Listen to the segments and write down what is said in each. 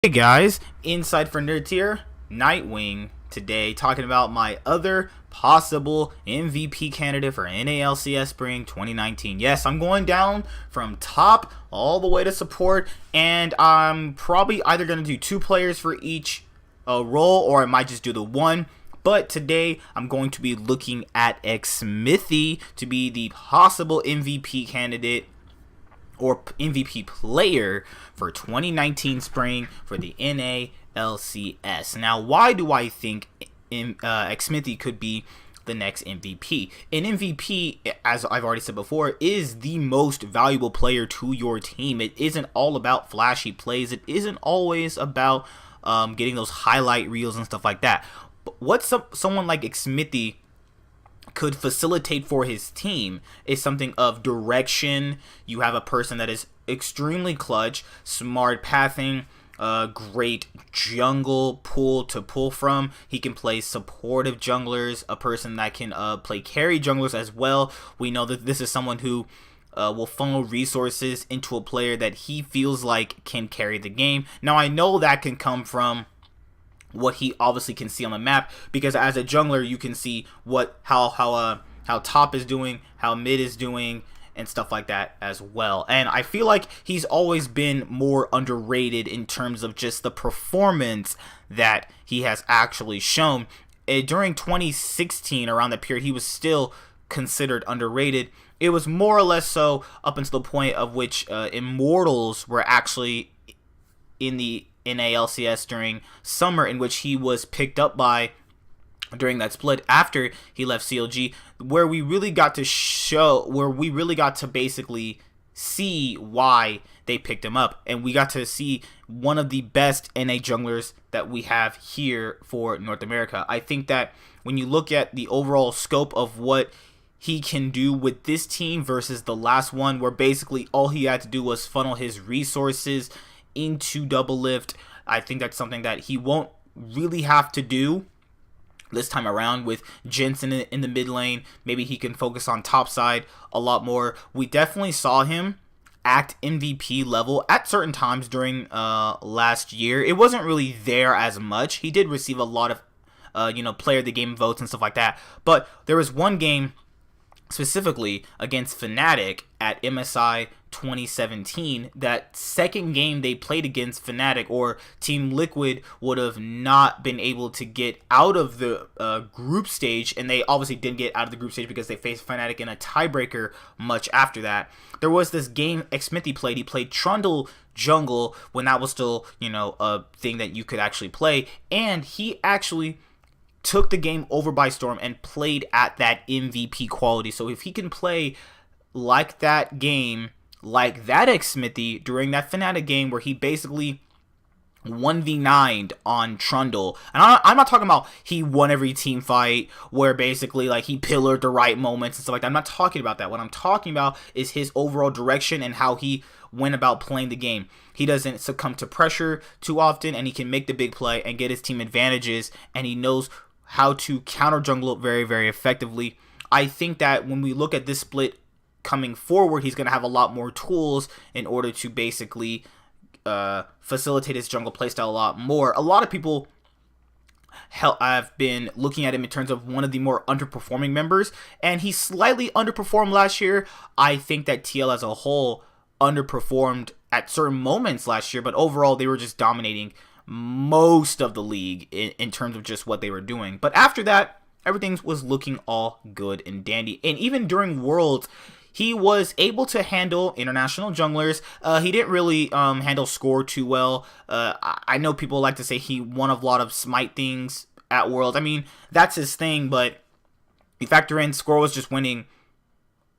Hey guys, Inside for Nerds here, Nightwing, today talking about my other possible MVP candidate for NA LCS Spring 2019. Yes, I'm going down from top all the way to support, and I'm probably either going to do two players for each role, or I might just do the one. But today, I'm going to be looking at Xmithe to be the possible MVP candidate or MVP player for 2019 Spring for the NA LCS. Now, why do I think Xmithe could be the next MVP? An MVP, as I've already said before, is the most valuable player to your team. It isn't all about flashy plays. It isn't always about getting those highlight reels and stuff like that. But what someone like Xmithe could facilitate for his team is something of direction. You have a person that is extremely clutch, smart pathing, great jungle pool to pull from. He can play supportive junglers, a person that can play carry junglers as well. We know that this is someone who will funnel resources into a player that he feels like can carry the game. Now, I know that can come from what he obviously can see on the map, because as a jungler you can see how top is doing, how mid is doing, and stuff like that as well. And I feel like he's always been more underrated in terms of just the performance that he has actually shown. During 2016, around that period, he was still considered underrated. It was more or less so up until the point of which Immortals were actually in the NA LCS during summer, in which he was picked up by during that split after he left CLG, where we really got to basically see why they picked him up, and we got to see one of the best NA junglers that we have here for North America. I think that when you look at the overall scope of what he can do with this team versus the last one, where basically all he had to do was funnel his resources into double lift, I think that's something that he won't really have to do this time around with Jensen in the mid lane. Maybe he can focus on top side a lot more. We definitely saw him act MVP level at certain times during last year. It wasn't really there as much. He did receive a lot of player of the game votes and stuff like that, but there was one game specifically against Fnatic at MSI 2017. That second game they played against Fnatic, or Team Liquid would have not been able to get out of the group stage, and they obviously didn't get out of the group stage because they faced Fnatic in a tiebreaker much after that. There was this game Xmithe played. He played Trundle jungle when that was still, a thing that you could actually play, and he actually took the game over by storm and played at that MVP quality. So if he can play like that game, like that Xmithe during that Fnatic game where he basically 1v9'd on Trundle, and I'm not talking about he won every team fight where basically like he pillared the right moments and stuff like that. I'm not talking about that. What I'm talking about is his overall direction and how he went about playing the game. He doesn't succumb to pressure too often, and he can make the big play and get his team advantages, and he knows how to counter jungle very, very effectively. I think that when we look at this split coming forward, he's going to have a lot more tools in order to basically facilitate his jungle playstyle a lot more. A lot of people have been looking at him in terms of one of the more underperforming members, and he slightly underperformed last year. I think that TL as a whole underperformed at certain moments last year, but overall they were just dominating most of the league in terms of just what they were doing. But after that, everything was looking all good and dandy. And even during Worlds, he was able to handle international junglers. He didn't really handle score too well. I know people like to say he won a lot of Smite things at Worlds. I mean, that's his thing, but you factor in score was just winning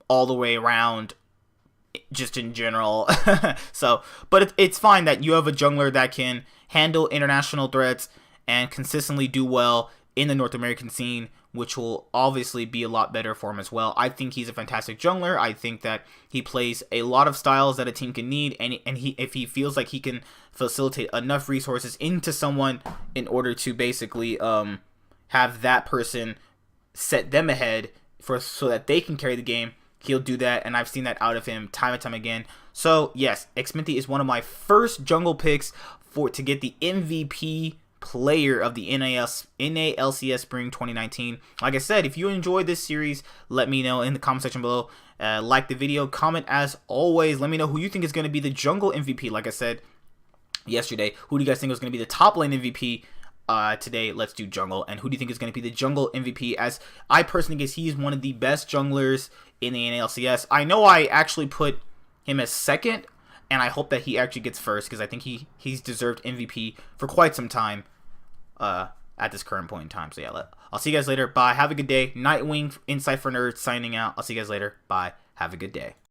all the way around, just in general. But it's fine that you have a jungler that can handle international threats and consistently do well in the North American scene, which will obviously be a lot better for him as well. I think he's a fantastic jungler. I think that he plays a lot of styles that a team can need, and if he feels like he can facilitate enough resources into someone in order to basically have that person set them ahead so that they can carry the game, he'll do that, and I've seen that out of him time and time again. So yes, Xmithe is one of my first jungle picks to get the MVP player of the NA LCS Spring 2019. Like I said, if you enjoyed this series, let me know in the comment section below. Like the video, comment as always. Let me know who you think is going to be the jungle MVP. Like I said yesterday, who do you guys think was going to be the top lane MVP? Today, let's do jungle. And who do you think is going to be the jungle MVP? As I personally guess he's one of the best junglers in the NALCS. I know I actually put him as second, and I hope that he actually gets first, because I think he's deserved MVP for quite some time at this current point in time. So yeah, I'll see you guys later. Bye. Have a good day. Nightwing, Insight for Nerds, signing out. I'll see you guys later. Bye. Have a good day.